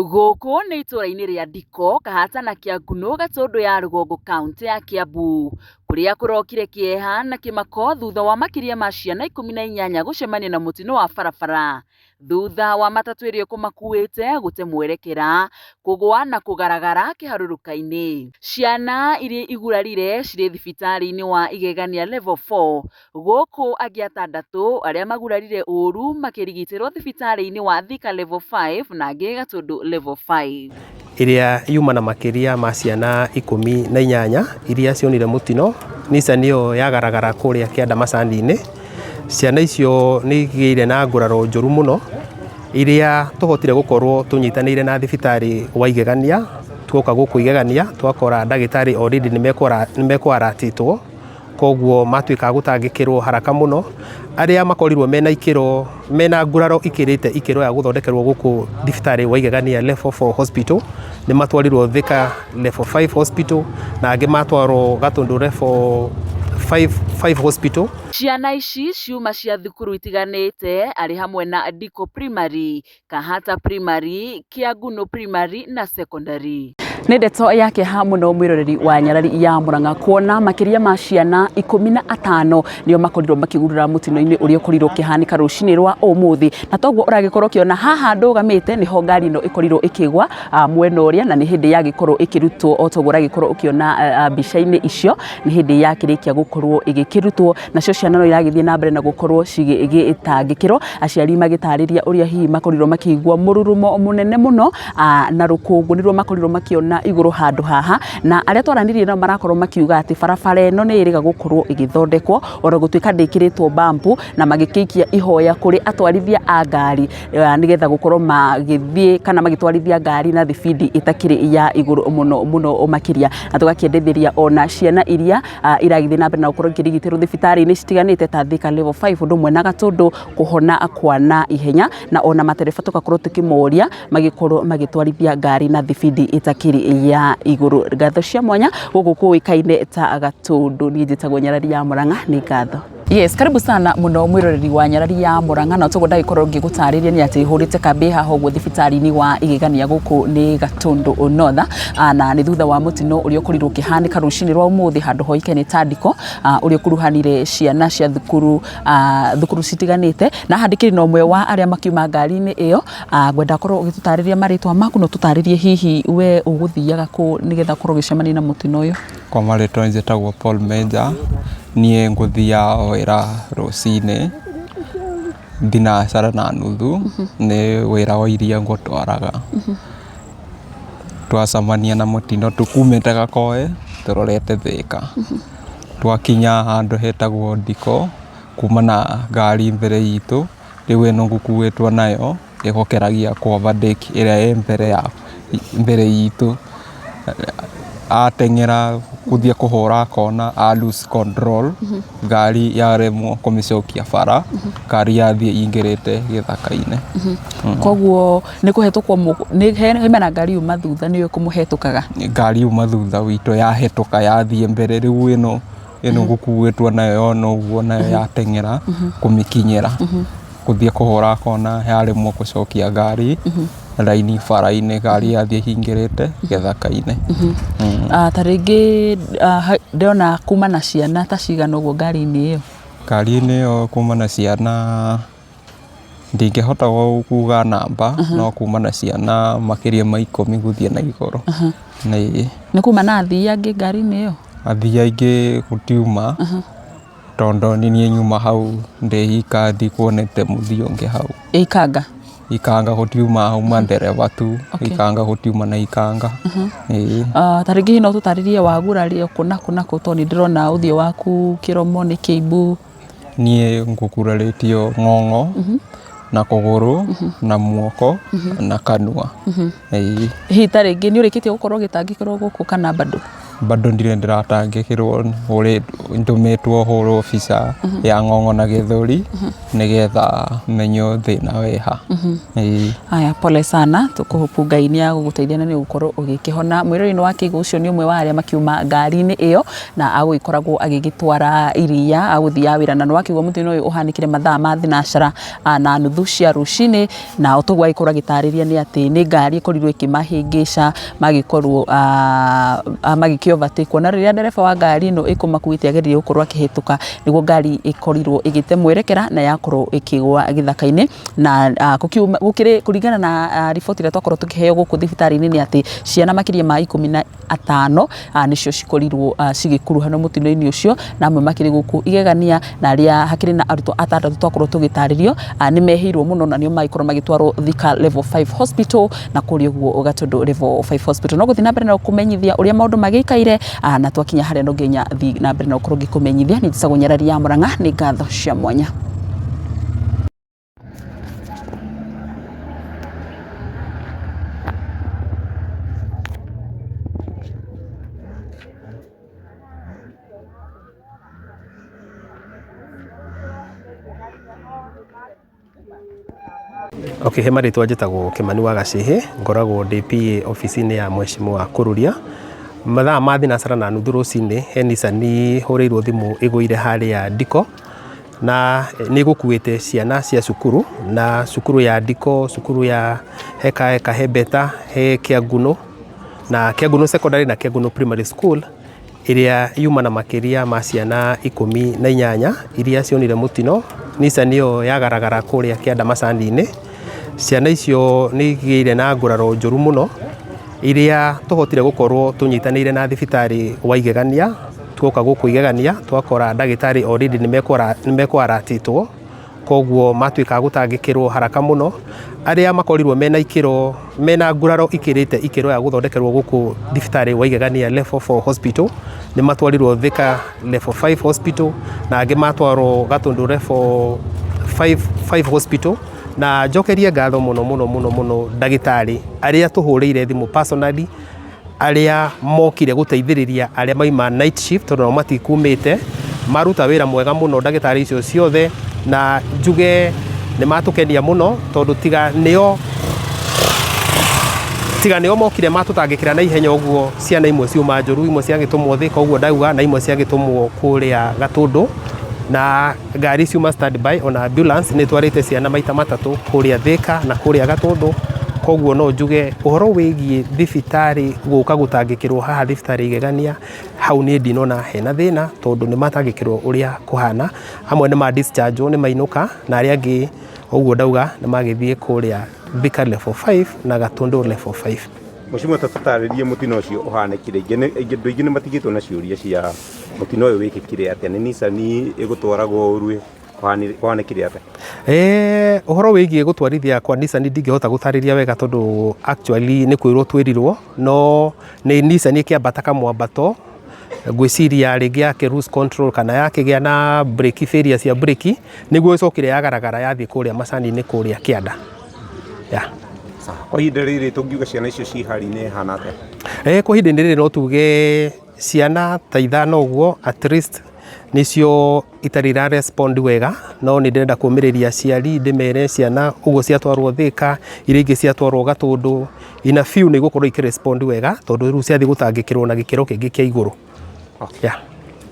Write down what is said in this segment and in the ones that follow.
Gũkũ nĩ itũũra-inĩ rĩa Ndiko, kahatana Kĩanguno, Gatũndũ ya rũgongo kaunti ya Kiambu, kũrĩa kũrokire kĩeha na kĩmako thutha wa makĩria ma ciana 18 gũcemania na mũtino wa barabara thutha wa matatũ ĩrĩa kũmakuĩte gũte mwerekera, kũgũa na kũgaragara kĩharũrũka-inĩ. Ciana iria igurarire cirĩ thibitarĩ-inĩ wa Igegania level 4, gũkũ angĩ 6 arĩa magurarire ũru makĩrigitĩrwo thibitarĩ-inĩ wa Thika level 5 na angĩ Gatũndũ level 5. Iria yuma na makĩria ma ciana 18 iria cionire mũtino Nissan ĩyo yagaragara kũrĩa Kĩanda Macani-inĩ. Ciana icio nĩ igĩire na nguraro njũru mũno iria tũhotire gũkorwo tũnyitanĩire na thibitarĩ wa Igegania. Twoka gũkũ Igegania twakora ndagĩtarĩ already nĩmekwaratĩtwo, koguo matuĩka gũtangĩkĩrwo haraka mũno. Arĩa makorirwo mena nguraro ikĩrĩte ikĩro ya gũthondekerwo gũkũ thibitarĩ wa Igegania level 4 hospital nĩ matwarirwo Thika level 5 hospital na angĩ matwarwo Gatũndũ level 5 hospital. Ciana ici ciuma cia thukuru itiganĩte arĩ hamwe na Ndiko primary, Kahata primary, Kĩanguno primary na secondary. Nĩ ndeto yake ha mũno mwĩroreri wa Nyarari ya Mũrang'a kuona makĩria ma ciana 15 nĩo makorirwo makĩgurura mũtino-inĩ ũrĩa ũkorirwo ũkĩhanĩka rũcinĩ rwa ũmũthĩ. Na toguo ũragĩkorwo ũkĩona haha ndũgamĩte nĩho ngari ĩno ĩkorirwo ĩkĩgwa mwena ũrĩa, na nĩ hĩndĩ yagĩkorwo ĩkĩrutwo o toguo ũragĩkorwo ũkĩona mbica-inĩ icio, nĩ hĩndĩ yakĩrĩkia gũkorwo ĩgĩkĩrutwo. Nacio ciana no iragĩthiĩ na mbere na gũkorwo cigĩtangĩkĩrwo, aciari magĩtarĩria ũrĩa hihi makorirwo makĩigua mũrurumo mũnene mũno na rũkũngũ nĩruo makorirwo makĩona igũrũ handũ haha, na arĩa twaranirie nao marakorwo makiuga atĩ barabara ĩno nĩ ĩrĩga gũkorwo ĩgĩthondekwo ona gũtuĩka ndĩkĩrĩtwo bump, na magĩkĩikia ihoya kũrĩ atwarithia a ngari nĩgetha gũkorwo magĩthiĩ kana magĩtwarithia ngari na thibindi ĩtakĩrĩ ya igũrũ mũno makĩria. Na tũgakĩendithĩria ona ciana iria iragĩthiĩ na mbere na gũkorwo ikĩrigitĩrwo thibitarĩ-inĩ citiganĩte ta Thika level 5 ũndũ ũmwe na Gatũndũ kũhona kwa na ihenya, na ona matereba tũgakorwo tũkĩmoria magĩkorwo magĩtwarithia ngari na thibindi ĩtakĩrĩ ya igũrũ. Ngatho cia mwanya gũkũ kũĩkaine ta Gatũndũ. Niĩ njĩtagwo Nyarari ya Mũrang'a, nĩ ngatho. Yes, karibu sana mũno mwĩroreri wa Nyarari ya Mũrang'a, na toguo ndagĩkorwo ngĩgũtarĩria nĩ atĩ hũrĩte kambĩ haha ũguo thibitarĩ-inĩ wa Igegania gũkũ nĩ Gatũndũ North, na nĩ thutha wa mũtino ũrĩa ũkorirwo ũkĩhanĩka rũcinĩ rwa ũmũthĩ handũ hoĩkaine ta Ndiko, ũrĩa ũkuruhanire ciana cia thukuru citiganĩte. Na handĩkĩrĩ na ũmwe wa arĩa makiuma ngari-inĩ ĩyo, ngwenda korwo ũgĩtũtarĩria marĩtwa maku na ũtũtarĩrie hihi we ũgũthiaga kũ nĩgetha korwo ũgĩcemania na mũtino ũyũ. Kwa marĩtwa njĩtagwo Paul Major, niĩ ngũthiaga wĩra rũcinĩ thinacara na nuthu, nĩ wĩra wa iria ngũtwaraga. Twacemania na mũtino tũkumĩte Gakoe tũrorete Thika, twakinya handũ hetagwo Ndiko, kuma na ngari mbere itũ, rĩu ĩno ngũkuĩtwo nayo ĩgokeragia kwa overtake ĩrĩa mbere itũ. Ateng'era kuthia kuhora kona a lose control, ngari yaremwo kũmĩcokia bara, ngari yathie ingĩrĩte gĩthaka-inĩ. Koguo nĩ kũhetũkwo hena ngari yuma thutha nĩyo kũmũhetũkaga? Ngari yuma thutha witũ yahetũka yathie mbere, rĩu ĩno ngũkuĩtwo nayo ũguo nayo yateng'era kũmĩkinyĩra, kuthia kuhora kona yaremwo gũcokia ngari raini bara-inĩ, ngari yathie hingĩrĩte gĩthaka-inĩ. Ta rĩngĩ ndĩrona kuma na ciana ta cigana ũguo ngari-inĩ ĩyo? Ngari-inĩ ĩyo kuma na ciana ndingĩhota kuga namba, no kuma na ciana makĩria ma 10 gũthiĩ na igũrũ. Nĩ kuma na athii angĩ ngari-inĩ ĩyo? Athii aingĩ gũtiuma, tondũ niĩ nyuma hau ndĩhika ndikuonete mũthii ũngĩ hau. Ikanga gũtiuma hauma ndereba tu, ikanga gũtiuma na ikanga. Ta rĩngĩ no tũtarĩrie wagurari kũna tondũ nĩ ndĩrona ũthiũ waku kĩromo nĩ kĩimbu. Niĩ ngũkurarĩtio ng'ong'o na kũgũrũ na muoko na kanua. Hihi ta rĩngĩ nĩ ũrĩkĩtie gũkorwo ũgĩtangĩkĩrwo gũkũ kana bado? bado ndire ndiratangikirwo uri ndumitwo horo officer ya Ng'ong'o na Githuri nigetha menyo thina weha. Aya, pole sana, tukuhopu Ngai ni aguguteithia na ni ugukorwo ugikihona. Mwirori-ini wa Kiigu ucio ni umwe wa aria makiuma ngari-ini iyo na agikoragwo agigitwara iria aguthia wira, na nwakiuga mutino uyu uhanikire mathaa ma thinacara na nuthu cia rucini, na utogwa ikorwa gitariria ni ati ni ngari ikorirwo ikimahingica magikorwo magikiovertake, na riria ndereba wa ngari ino ikumakuite ageririe gukorwo akihituka niguo ngari ikorirwo igite mwerekera na yakorwo ikigwa githaka-ini. Na gukiri kuringana na riboti ria twakorwo tukiheo guku thibitari-ini ni ati ciana makiria ma 15 nicio cikorirwo cigikuruhanwo mutino-ini ucio, na amwe makiri guku igegania, na aria hakiri na arutwo 6 twakorwo tugitaririo ni mehirwo muno na nio magikorwo magitwarwo Thika level 5 hospital na kuri uguo Gatundu level 5 hospital. No guthi na mbere na kumenyithia uria maundu magikaire na twakinya haria no nginya thi na mbere na ukorwo ngikumenyithia. Ni Njicagwo Nyarari ya Murang'a, ni ngatho cia mwanya. Okay, he maritwa njitagwo Kimani wa Gacihi, ngoragwo DPA ofisi-ini ya Mheshimiwa Kururia. Mathaa ma thinacara na nuthu rucini he Nissan hurirwo thimu igwire haria Diko, na ni gukuite ciana cia cukuru, na cukuru ya Diko, cukuru ya Heka he Beta, he Kianguno na Kianguno secondary na Kianguno primary school iria yuma na makiria ma ciana 18 iria cionire mutino. Nissan iyo yagaragara kuria Kianda Masandi-ini. Ciana icio ni igire na nguraro njuru muno iria tuhotire gukorwo tunyitanire na thibitari wa Igegania. Twoka guku Igegania twakora ndagitari already nimekwaratitwo, koguo matuika gutangikirwo haraka muno. Aria makorirwo mena ikiro mena nguraro ikirite ikiro ya guthondekerwo guku thibitari wa Igegania level 4 hospital ni matwarirwo Thika level 5 hospital, na angi matwarwo Gatundu level 5 hospital. Na njokerie ngatho muno ndagitari aria tuhurire thimu personally, aria mokire guteithiriria aria maima night shift tondu matikumite, maruta wira mwega muno ndagitari icio ciothe, na njuge ni matukenia muno tondu tiga nio mokire matutangikira na ihenya uguo. Ciana imwe ciuma njuru, imwe ciagitumwo Thika uguo ndauga, na imwe ciagitumwo kuria Gatundu, na ngari ciuma standby ona ambulance ni twarite ciana maita matatu kuria Thika na kuria Gatundu. Koguo no njuge uhoro wigie thibitari guka gutangikirwo haha thibitari Igegania hau ni ndinona hena thina tondu ni matangikirwo uria kuhana. Amwe ni ma discharge ni mainuka, na aria angi uguo ndauga ni magithie kuria Thika level 5 na Gatundu level 5. Mheshimiwa, tataririe mutino ucio uhanekire ingi ni matigitwo na ciuria cia mutino uyu wikikire atia, ni Nissan igutwaragwo urue kuhanekire atia? Uhoro wigie gutwarithia kwa Nissan ndingihota gutariria wega tondu actually ni kwirwo twirirwo, no ni Nissan ikiambata kamwambato gwiciria ringi ya cruise control kana yakigia na brake failure cia brake niguo icokire yagaragara yathie kuria Masani-ini kuria Kianda. Kwa ihinda riri tungiuga ciana icio ci hari-ini hana atia? Kwa ihinda riri no tuge ciana ta 5 uguo at least nicio itarira respond wega, no ni ndenda kumiriria aciari ndimere ciana uguo ciatwarwo Thika, iria ingi ciatwarwo Gatundu, ina few ni gukorwo ikirespond wega tondu riu ciathi gutangikirwo na gikiro kingi kia iguru.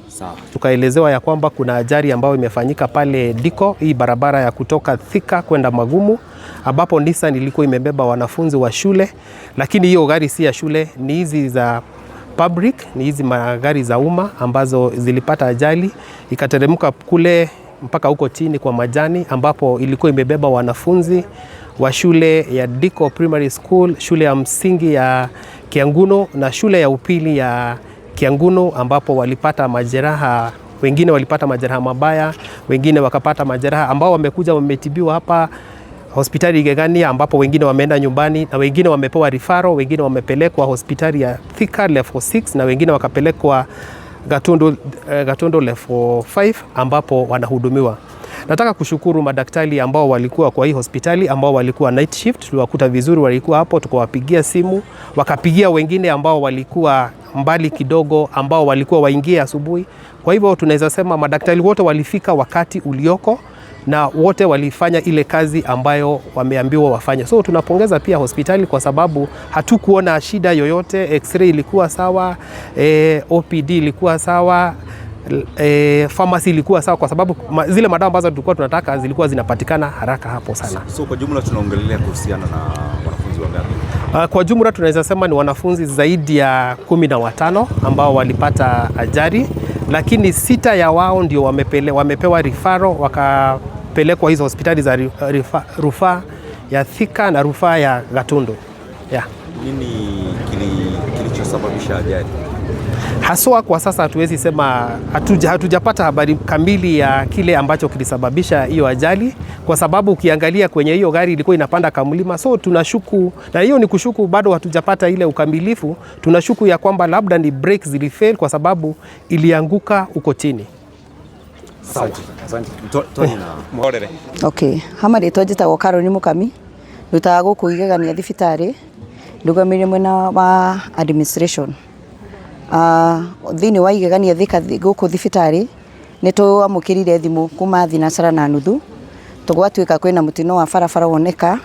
Sawa. Tukaelezewa ya kwamba kuna ajali ambayo imefanyika pale Diko, hii barabara ya kutoka Thika kwenda Magumu, ambapo Nissan ilikuwa imebeba wanafunzi wa shule, lakini hiyo gari si ya shule, ni hizi za public, ni hizi magari za umma ambazo zilipata ajali, ikateremka kule mpaka huko chini kwa majani, ambapo ilikuwa imebeba wanafunzi wa shule ya Diko Primary School, shule ya msingi ya Kianguno na shule ya upili ya Kianguno, ambapo walipata majeraha. Wengine walipata majeraha mabaya, wengine wakapata majeraha ambao wamekuja wametibiwa hapa hospitali Igegania, ambapo wengine wameenda nyumbani na wengine wamepewa referral, wengine wamepelekwa hospitali ya Thika level 6 na wengine wakapelekwa Gatundu level 5 ambapo wanahudumiwa. Nataka kushukuru madaktari ambao walikuwa kwa hii hospitali, ambao walikuwa night shift, tuliwakuta vizuri, walikuwa hapo, tukawapigia simu, wakapigia wengine ambao walikuwa mbali kidogo ambao walikuwa waingie asubuhi. Kwa hivyo tunaweza sema madaktari wote walifika wakati ulioko na wote walifanya ile kazi ambayo wameambiwa wafanye. So tunapongeza pia hospitali kwa sababu hatukuona shida yoyote. X-ray ilikuwa sawa, OPD ilikuwa sawa, pharmacy ilikuwa sawa, kwa sababu zile madawa ambazo tulikuwa tunataka zilikuwa zinapatikana haraka hapo sana. So kwa jumla tunaongelea kuhusiana na wanafunzi wangapi? Kwa jumla tunaweza sema ni wanafunzi zaidi ya 15 ambao walipata ajali, lakini 6 ya wao ndio wamepewa referral wakapelekwa hizo hospitali za rufaa ya Thika na rufaa ya Gatundu. Yeah. Nini kilichosababisha ajali? Haswa kwa sasa hatuwezi sema, hatujapata habari kamili ya kile ambacho kilisababisha hiyo ajali, kwa sababu ukiangalia kwenye hiyo gari ilikuwa inapanda kamlima. So tunashuku, na hiyo ni kushuku, bado hatujapata ile ukamilifu. Tunashuku ya kwamba labda ni brakes zilifail kwa sababu ilianguka uko chini. Asante. Tony na Mhorere. Okay, hama ritwa njitagwo Caroline Mukami, ndutaga guku igegania thibitari, ndugamire mwena wa administration. Thini wa igegania Thika guku thibitari ni tuamukirire thimu kuma thinacara na nuthu, tugwatuika kwina mutino wa barabara woneka,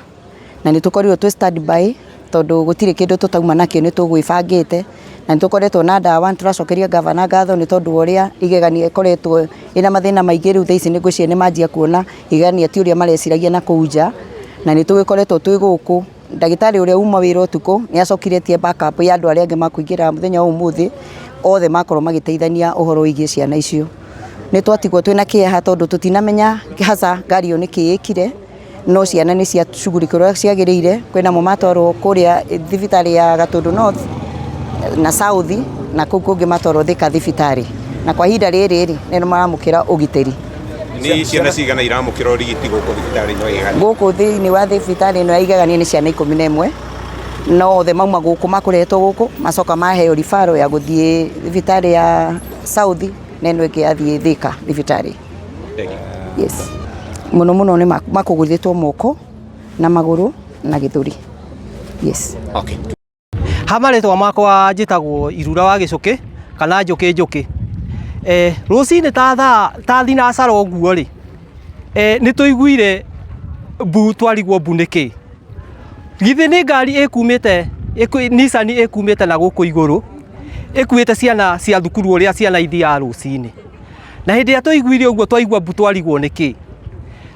na ni tukorirwo twi standby tondu gutire kindu tutauma nakio, ni tugwibangite na nitukoretwo na ndawa. Turacokeria gavana ngatho ni tondu uria igegania ikoretwo ina mathina maingi. Riu thaici ni ngwiciria ni manjia kuona igegania ti uria mareciragia na kuja, na ni tugikoretwo twi guku. Ndagitari uria uma wira utuko ni acokiretie backup ya andu aria angi makuingira muthenya umuthi, othe makorwo magiteithania uhoro wigie ciana icio. Ni twatigwo twina kieha tondu tutinamenya hasa ngari yo nikiikire, no ciana ni cia shugurikirwo ciagiriire. Kwina mo matwarwo kuria thibitari ya Gatundu North na South, na kungi matwarwo Thika thibitari, na kwa hinda riri ni maramukira ugiteri. Ni ciana cigana iramukira urigiti guku thibitari no igani? Guku thiini wa thibitari no igagania ni ciana 11, no othe mauma guku makuretwo guku macoka maheo rifaro ya guthie thibitari ya South, neno eke athie Thika thibitari. Yes. Muno ni makugurithitwo moko na maguru na githuri. Yes. Okay. Hamaretwa makwa njitagwo Irura wa Gicuki kana Njuki. Rucini ta thinacara uguo ri, ni tuiguire mbu twarigwo mbu niki. Githi ni ngari ikumite Nissan ikumite na guku iguru, ikuite ciana cia thukuru uria ciana ithia rucini, na hindi ya tuiguire uguo twaigua mbu twarigwo niki.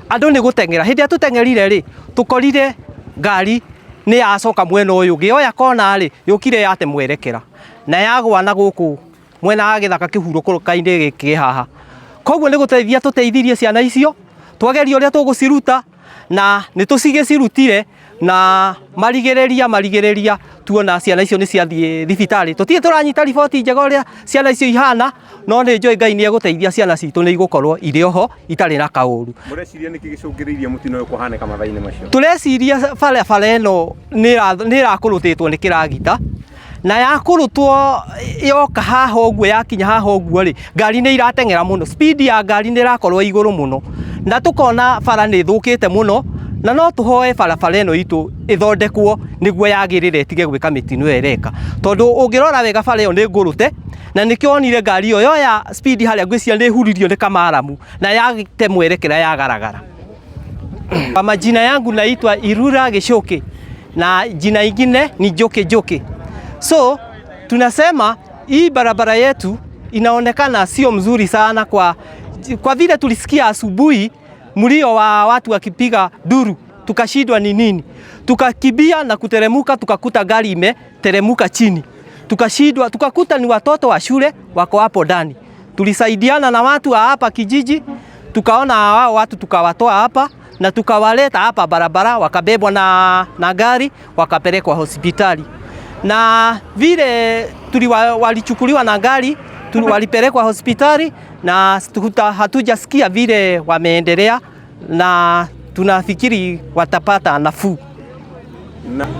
Andu ni gutengera, hindi ya tutengerire ri tukorire ngari ni acoka mwena uyu gioya kona ri yukire yate mwerekera na yagwa na guku mwena wa githaka kihurukuruka-ini giki haha. Koguo ni guteithia tuteithirie ciana icio, twageria uria tuguciruta na ni tucigicirutire, na marigiriria tuona ciana icio ni ciathie thibitari. Tutire turanyita riboti njega uria ciana icio ihana, no ni njoi Ngai ni eguteithia ciana citu ni igukorwo iri oho itari na kauru. Mureciria niki gicungiriirie mutino uyu kuhaneka mathaini macio? Tureciria bara eno ni rakurutitwo ni kiragita, na yakurutwo yoka haha uguo yakinya haha uguo ri ngari ni iratengera muno, speed ya ngari ni rakorwo iguru muno, na tukona bara ni thukite muno, na no tuhoe bara eno itu ithondekwo niguo yagirire tige gwika mitino ereka, tondu ungirora wega bara iyo ni ngurute, na nikionire ngari iyo ya speed haria ngwiciria ni huririo ni kamaramu na yagite mwerekera ya garagara. Kwa majina yangu naitwa Irura Gicuki na jina ingine ni Njuki. So tunasema hii barabara yetu inaonekana sio mzuri sana, kwa vile tulisikia asubuhi mlio wa watu wakipiga duru, tukashindwa ni nini, tukakibia na kuteremuka, tukakuta gari imeteremuka chini, tukashindwa, tukakuta ni watoto wa shule wako hapo ndani. Tulisaidiana na watu wa hapa kijiji, tukaona hao watu tukawatoa hapa na tukawaleta hapa barabara, wakabebwa na gari wakapelekwa hospitali, na vile walichukuliwa na gari walipelekwa hospitali, na hatujasikia vile wameendelea, na tunafikiri watapata nafuu.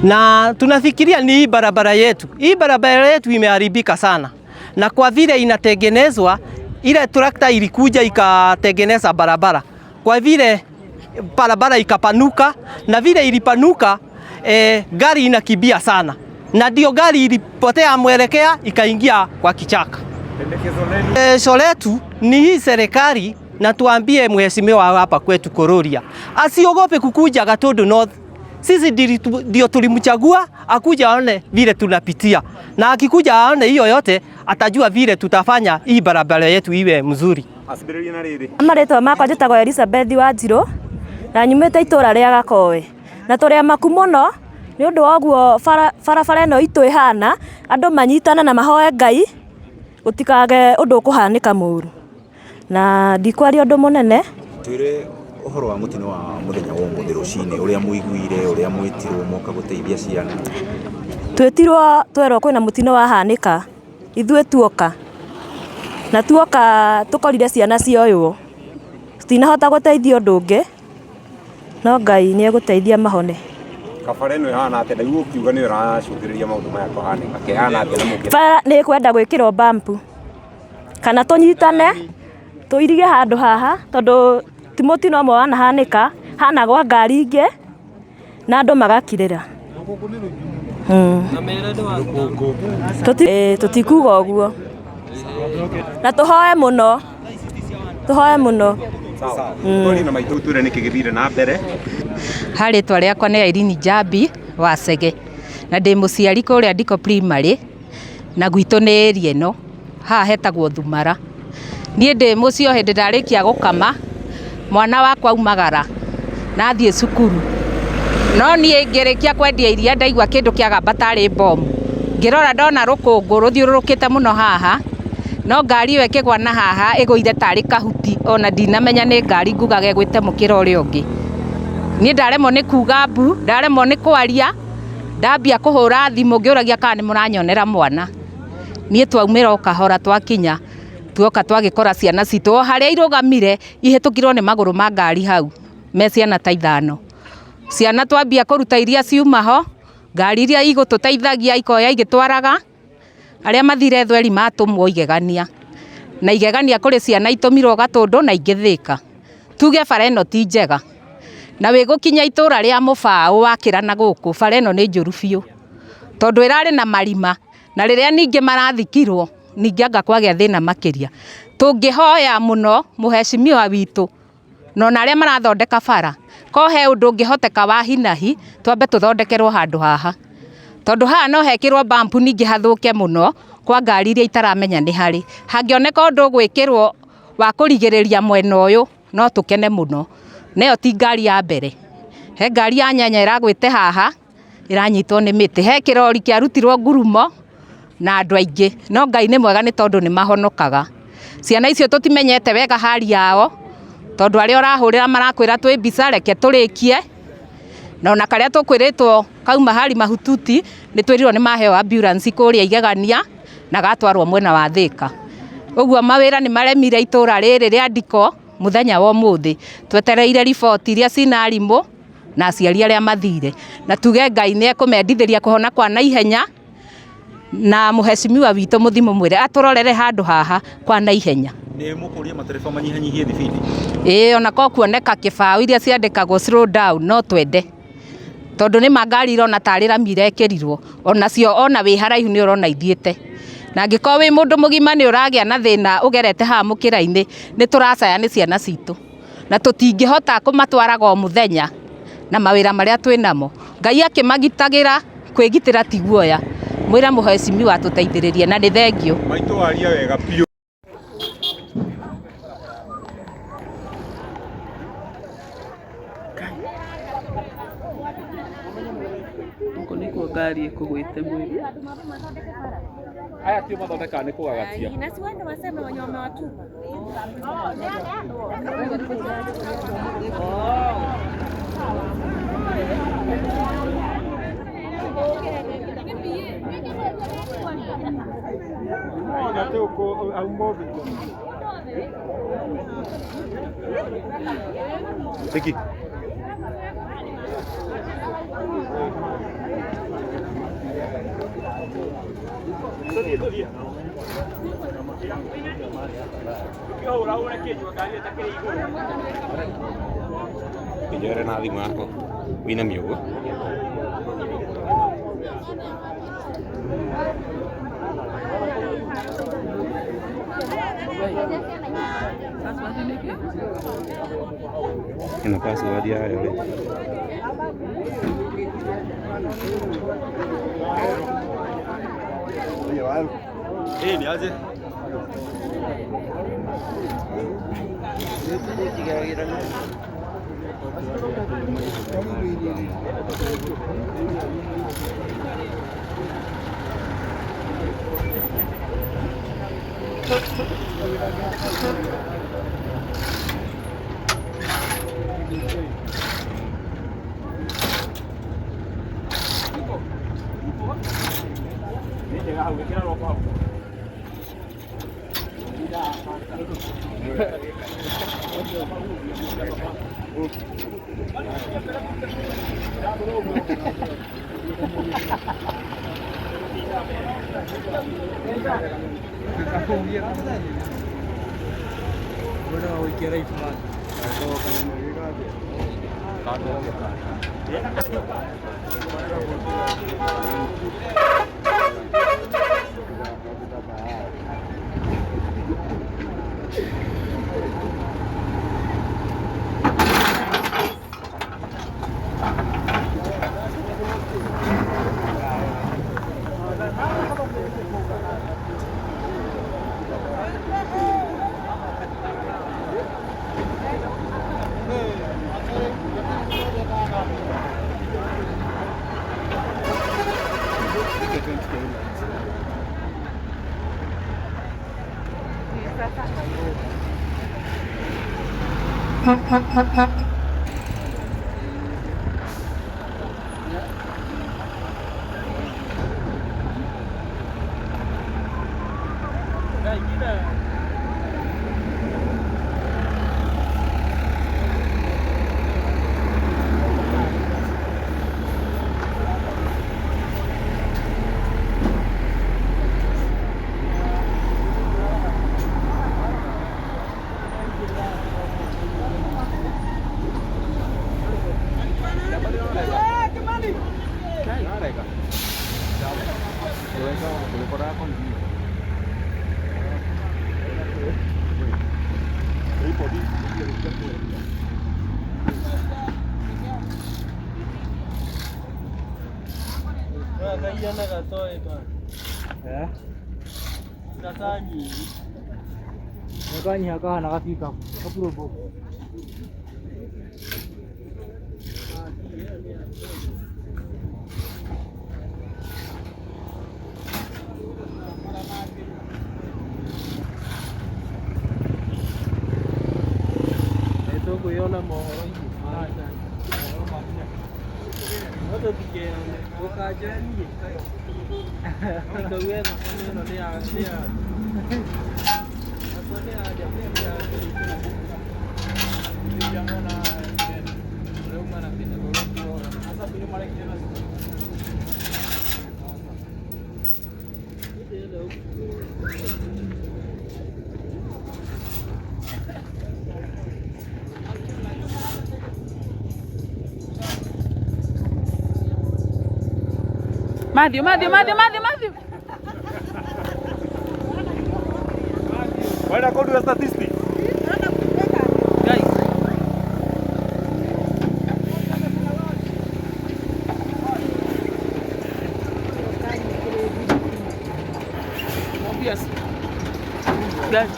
Na tunafikiria ni hii barabara yetu. Hii barabara yetu imeharibika sana, na kwa vile inatengenezwa, ile trakta ilikuja ikatengeneza barabara, kwa vile barabara ikapanuka, na vile ilipanuka gari inakibia sana. na ndio gari ilipotea mwelekea ikaingia kwa kichaka. Pendekezo letu ni hii serikali, na tuambie mheshimiwa hapa kwetu Kururia asiogope kukuja Gatundu North. Sisi ndio tulimchagua akuja aone vile tunapitia, na akikuja aone hiyo yote atajua vile tutafanya hii barabara yetu iwe mzuri. Amaretwa makwa njĩtagwo Elizabeth Wanjiru na nyumĩte itũra rĩa Gakowe, na tũrĩ amaku mũno nĩ ũndũ wa ũguo barabara ĩno itũ ĩhana, andũ manyitana na mahoe Ngai gũtikage ũndũ ũkũhanĩka mũru, na ndikwaria ũndũ mũnene. Twĩre ũhoro wa mũtino wa mũthenya wa ũmũthĩ rũcinĩ, ũrĩa mũiguire, ũrĩa mwĩtirwo moka gũteithia ciana. Twĩtirwo twerwo kwĩna mũtino wahanĩka, ithuĩ tuoka na tuoka tũkorire ciana cioywo, tutinahota gũteithia ũndũ ũngĩ, no Ngai nĩ egũteithia mahone. Kabara ĩno ĩhana atĩa, nĩguo ũkiuga nĩ ũracũngĩrĩria maũndũ maya kũhanĩka, kĩhana atĩa na mũkĩra? Bara nĩ kwenda gwĩkĩrwo bump kana tũnyitane tũirige handũ haha, tondũ ti mũtino ũmwe wanahanĩka, hana gwa ngari ingĩ na andũ magakirĩra. Tũtikuga ũguo na tũhoe mũno, tũhoe mũno. Ha rĩtwa rĩakwa nĩ Irene Njambi wa Cege, na ndĩ mũciari kũrĩa Ndiko Primary, na gwitũ nĩ area ĩno haha hetagwo Thumara. Niĩ ndĩ mũciĩ o hĩndĩ ndarĩkia gũkama, mwana wakwa aumagara na athiĩ cukuru, no niĩ ngĩrĩkia kwendia iria ndaigua kĩndũ kĩagamba tarĩ bomu, ngĩrora ndona rũkũngũ rũthiũrũrũkĩte mũno haha, no ngari ĩyo ĩkĩgwa na haha ĩgũire tarĩ kahuti, ona ndinamenya nĩ ngari ngugaga ĩgwĩte mũkĩra ũrĩa ũngĩ. Niĩ ndaremwo nĩ kuga mbu, ndaremwo nĩ kwaria, ndambia kũhũra thimũ ngĩũragia kana nĩ mũranyonera mwana. Niĩ twaumĩra o kahora twakinya, tuoka twagĩkora ciana citũ o harĩa irũgamire ihĩtũkirwo nĩ magũrũ ma ngari hau, me ciana ta 5. Ciana twambia kũruta iria ciuma ho, ngari iria igũtũteithagia ikoya igĩtwaraga, arĩa mathire thweri matũmwo igegania, na igegania kũrĩ ciana itũmirwo Gatundu na ingĩ Thĩka. Tuge bara ĩno ti njega, na wĩgũkinya itũra rĩa Mũbaũ wakĩra na gũkũ, bara ĩno nĩ njũru biũ, tondũ ĩrarĩ na marima, na rĩrĩa ningĩ marathikirwo ningĩ anga kwagĩa thĩna makĩria. Tũngĩhoya mũno mũheshimiwa witũ na arĩa marathondeka bara, ko he ũndũ ũngĩhoteka wa hinahi, twambe tũthondekerwo handũ haha, tondũ haha no hekĩrwo bump ningĩ hathũke mũno kwa ngari iria itaramenya nĩ harĩ. Hangĩoneka ũndũ gwĩkĩrwo wa kũrigĩrĩria mwena ũyũ no tũkene mũno, nayo ti ngari ya mbere. He ngari ya nyanya ĩragwĩte haha ĩranyitwo nĩ mĩtĩ, he kĩrori kĩarutirwo ngurumo na andũ aingĩ, no Ngai nĩ mwega nĩ tondũ nĩ mahonokaga. Ciana icio tũtimenyete wega hali yao, tondũ arĩa ũrahũrĩra marakwĩra twĩ mbica reke tũrĩkie, na ona karĩa tũkwĩrĩtwo kauma hali mahututi nĩ twĩrirwo nĩ maheo ambulance kũrĩa igegania na gatwarwo mwena wa Thĩka. Ũguo mawĩra nĩ maremire itũra rĩrĩ rĩa Ndiko mũthenya wa ũmũthĩ, twetereire riboti iria cina arimũ na aciari arĩa mathire, na tuge Ngai nĩ ekũmendithĩria kũhona kwa naihenya, na mũheshimiwa witũ mũthimo mwĩre atũrorere handũ haha kwa naihenya. Nĩ mũkũria matereba manyihanyihie thibindi? Ona ko kuoneka kĩbaũ iria ciandĩkagwo slow down no twende, tondũ nĩ mangari irona tarĩ rami irekĩrirwo, onacio ona wĩ haraihu nĩ ũrona ithiĩte, na angĩkorwo wĩ mũndũ mũgima nĩ ũragĩa na thĩna ũgerete haha mũkĩra-inĩ, nĩ tũracaya nĩ ciana citũ, na tũtingĩhota kũmatwaraga o mũthenya na mawĩra marĩa twĩnamo. Ngai akĩmagitagĩra, kwĩgitĩra ti guoya, mwĩra mũheshimiwa tũteithĩrĩrie na nĩ thengio. Maitũ waria wega biũ. Gũkũ nĩkuo ngari ĩkũgwĩte mwĩrĩ. Aya tio mathondeka nĩ kũgagatia. Teki. Kijana na thimũ yako wĩna mĩogo. Ina password yayo rĩ. Ni aje? Matthew. Waenda kujua statistics. Yes. Guys.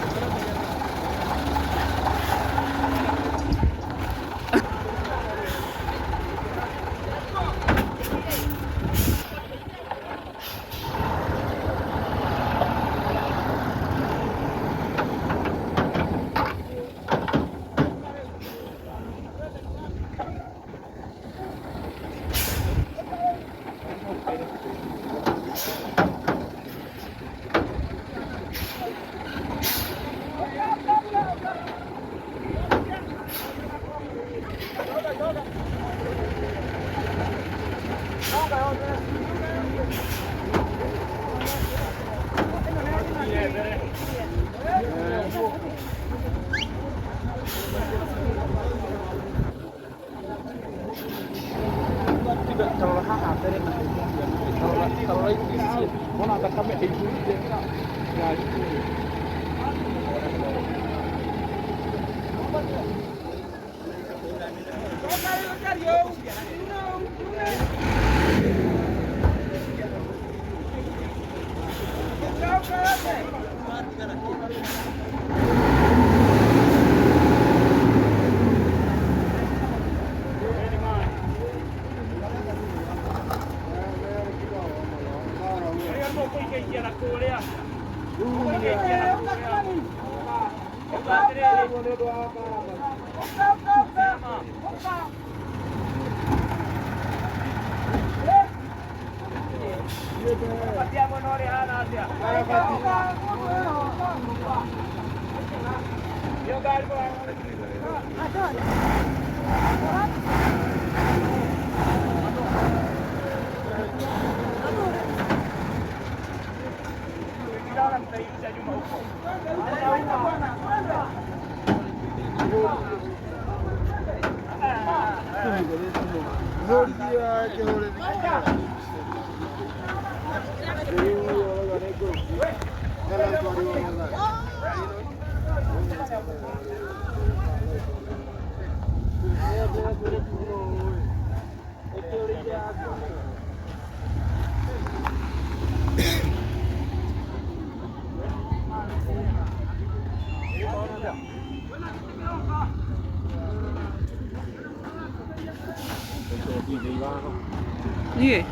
Niĩ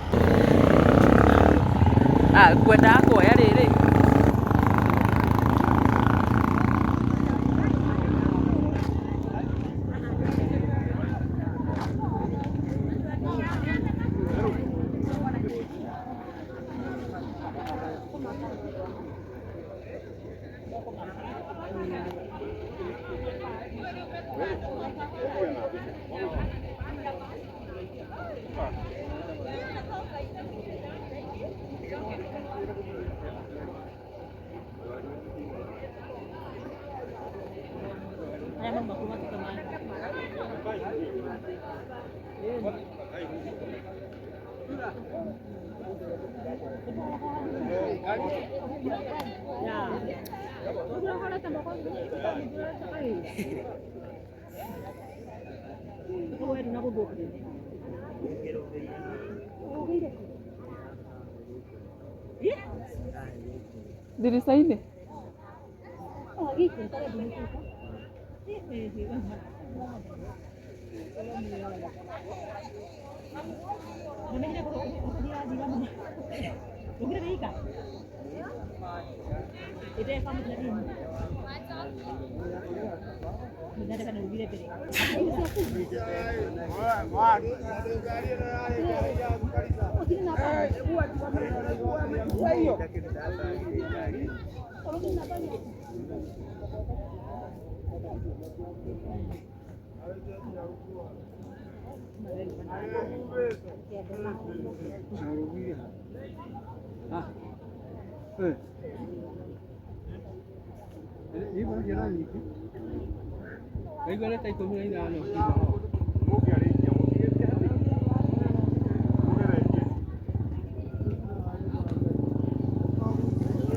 ngwendaga kuoya rĩrĩ Dirisaini.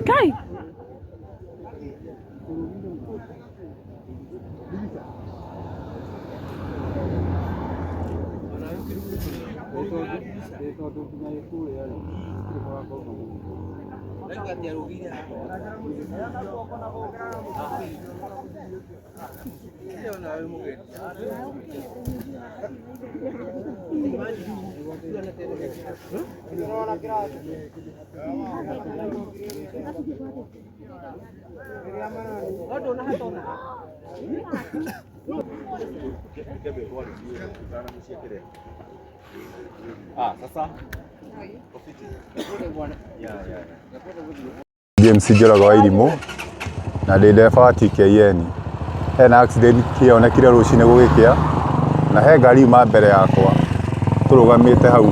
Kai. James Njoroge wa Irimũ na ndĩ ndereba wa TKN. Hena accident kĩonekire rũcinĩ gũgĩkĩa na he ngari uma mbere yakwa tũrũgamĩte hau.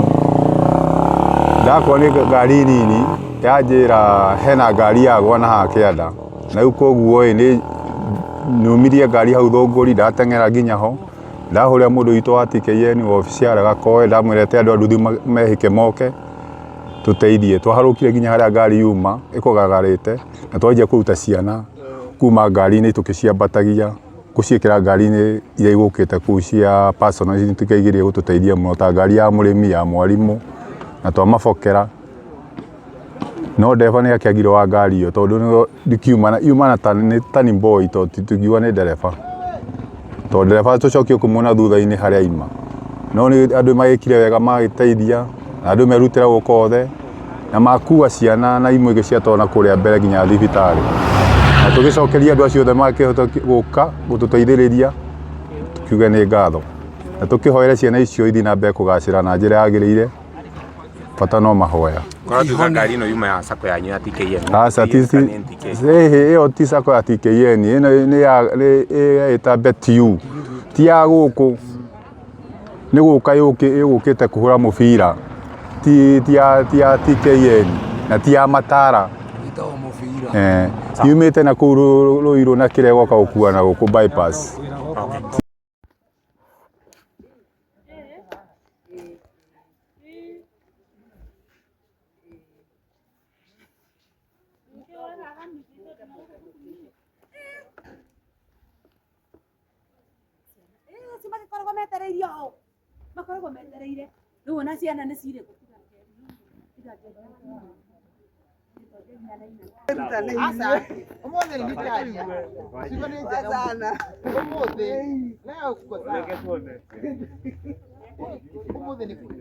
Ndakorwo nĩ ngari nini yanjĩra hena ngari yagwa na haha kĩanda, na rĩu koguo nĩ nyumirie ngari hau thũngũri ndateng'era nginya ho. Ndahũrĩra mũndũ witũ wa TKN wabici ya Gakoe ndamwĩrete andũ a nduthi mehike moke tũteithie. Twaharũkire nginya harĩa ngari yuma ĩkũgagarĩte na twanjia kũruta ciana kuma ngari-inĩ tũkĩciambatagia gũciĩkĩra ngari-inĩ iria igũkĩte kũu cia personal tũkaigĩrĩire gũtũteithia mũno ta ngari ya mũrĩmi ya mwarimũ na twamabokera no ndereba nä akäagire wa ngari ĩyo tondũ ndikiuma na tani boy tondũ tũkiuga nĩ ndereba tondũ ndereba tũcokie kũmuona thutha-inĩ harĩa aima no nĩ andũ magĩkire wega magĩteithia na andũ merutĩra gũka othe na makua ciana na imwe ciatwarana kũrĩa mbere nginya thibitarĩ na tũgĩcokeria andũ acio othe makĩhota gũka gũtũteithĩrĩria tukiuge nĩ ngatho na tũkĩhoera ciana icio ithi na mbere kũgacĩra na njĩra yagĩrĩire bata no mahoya kwa tuga ngari ĩno yuma ya sako yanyu ya TKN asa ĩyo ti sako ya TKN ĩno nĩ ya betu ti ya gũkũ nĩ gũka yũkĩte kũhũra mũbira ti ya TKN na ti ya Matara yumĩte na kũu Ruiru na kĩrĩa gũka gũkua na gũkũ bypass. makoragwo metereire ho makoragwo metereire rĩu ona ciana nĩ cirĩ Asa, umuthi ni ndikaria. Sigo ni njega sana. Umuthi. Leo kuko sana. Umuthi ni kuko.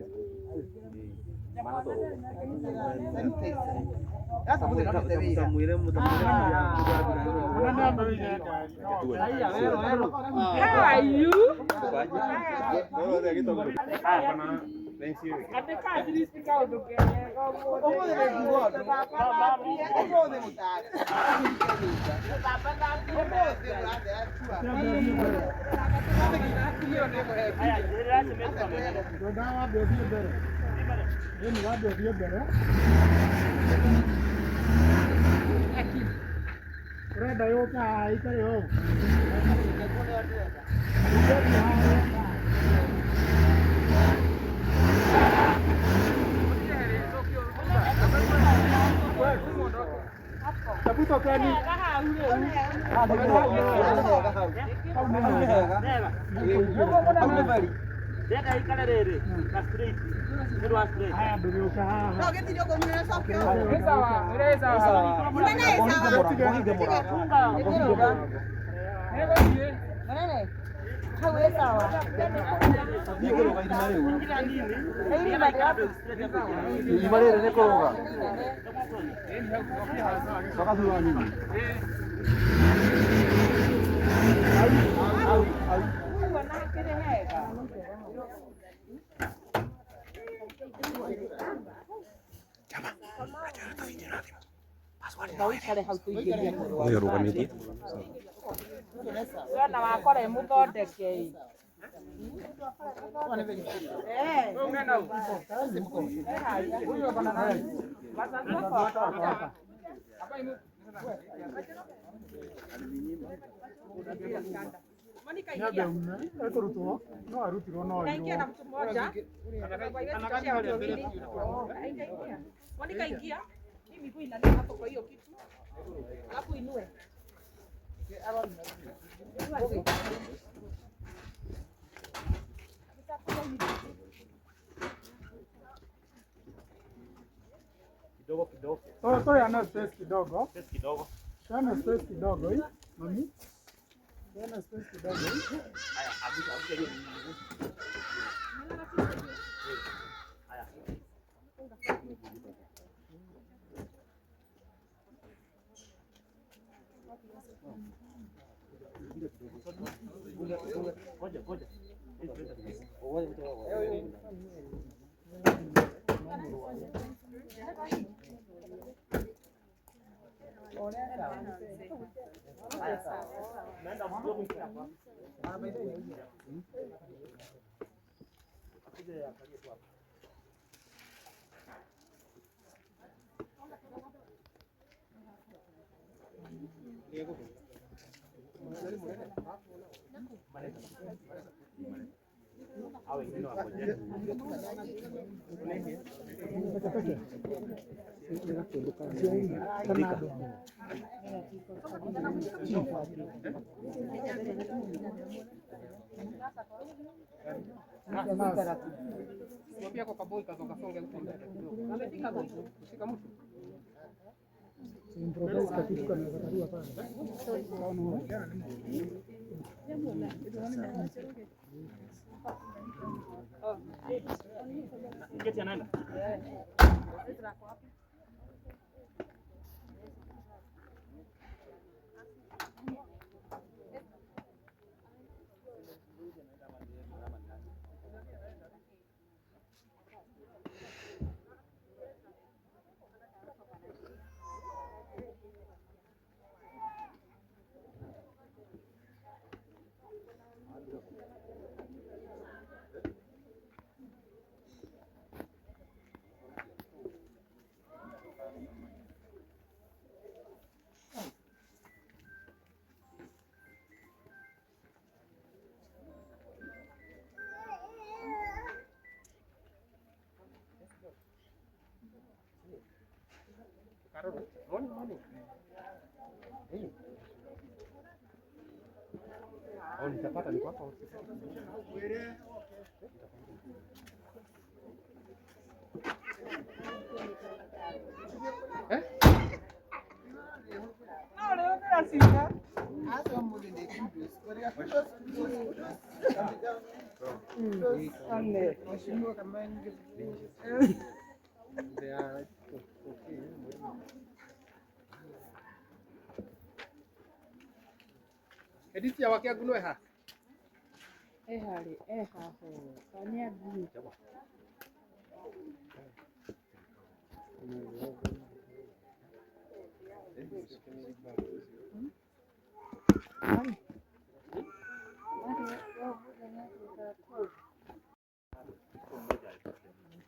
Sasa muthi no tevira. How are you? Urenda yoka ikare ho. Tabuto kani? Deka ikare rere, na street. Ndirwa street. Haya ndurioka haha. No getirio kumuna sokyo. Sawa, sawa. Munene sawa. Munene. Hawe sawa. Imarere nekoroga. Sakathura nini? Oyo rugamithie. Wana wakore muthondeke. Ekorutwo no arutirwo no Kaingia na mtu mmoja. Monica ingia. Hii miguu inaenda hapo kwa hiyo kitu. Alafu inue. Kidogo kidogo. Toa yana space kidogo. Space kidogo. Yana space kidogo hii. Mami. Yana space kidogo hii. Haya, abuja hiyo. Haya. Ngoja. Improvise kakitu kanaweza kariwa pale. Keti anaenda. Au nitapata ni kwako. Edith ya wakia guno eha. Ehari, eha ho. Kanya guno.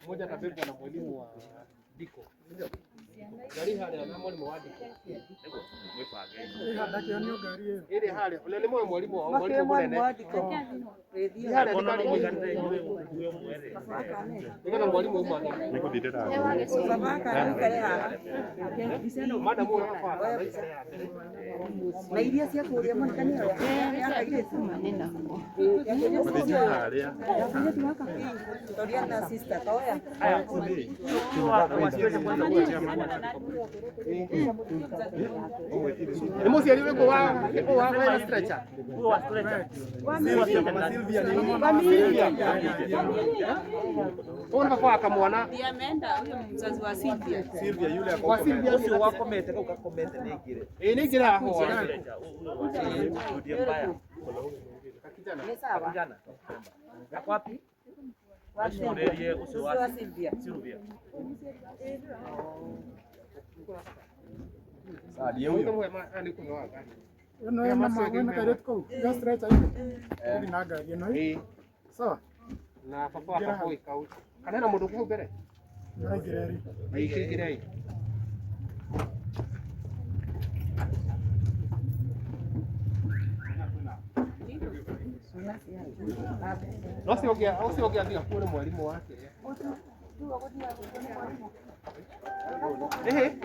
Mmoja atabebwa na mwalimu wa Diko. Gari hale na mwalimu wa Diko. Ndaki yanyo gari hiyo. Ile hale, ule ni mwalimu wa munene. Hale ni kali mwigande yule mwere. Ndio mwalimu umane. Niko didera. Mada mu hapa. Na iria cia kuria mwanakani ya ile sema nenda. Toria na sister toya. Ni musiali weko wa stretcher. Wa stretcher. Silvia. Ona kwa akamwana. Ndiye ameenda huyo mzazi wa Silvia. Silvia yule Wa Silvia ucio wakomete kau gakomete ningire. Ningire hapo. Ndiye mbaya. Kakijana. Ni sawa. Kijana. Yako wapi? Wapi? Uso wa Silvia. Silvia. Sasa ndiye huyo. Eno ena magwena kairet ko. Ga stretcher hiyo. Ili na gari eno. Sawa. Na papa hapo ikau. Kana na mundu ku mbere. Ngai gireri. Aiki girei. Usiogia thia kule mwalimu wake.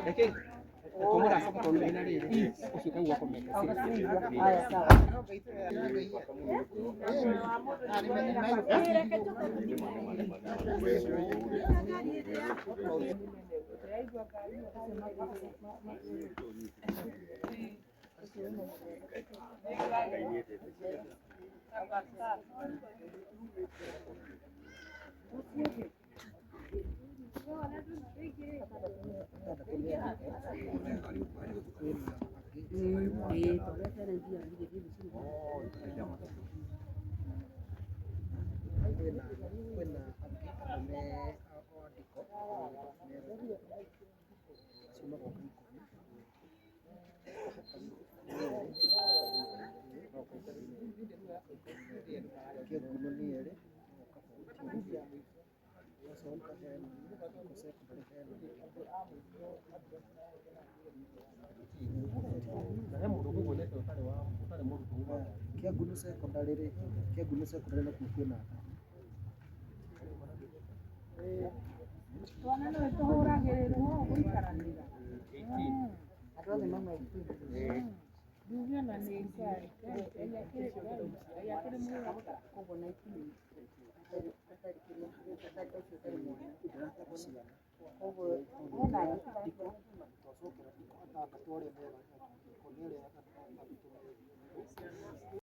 Eke. Komora sasa kwa ina riri. Usika wako meka. Haya sawa. Kia gunu secondary ri kia gunu secondary na kukwina Twana no tuhuragirirwo guikaranira. Atothe mama Ndugia na ni ngari. Ya kire ya kire mu kogo na ikini. Kogo hena ule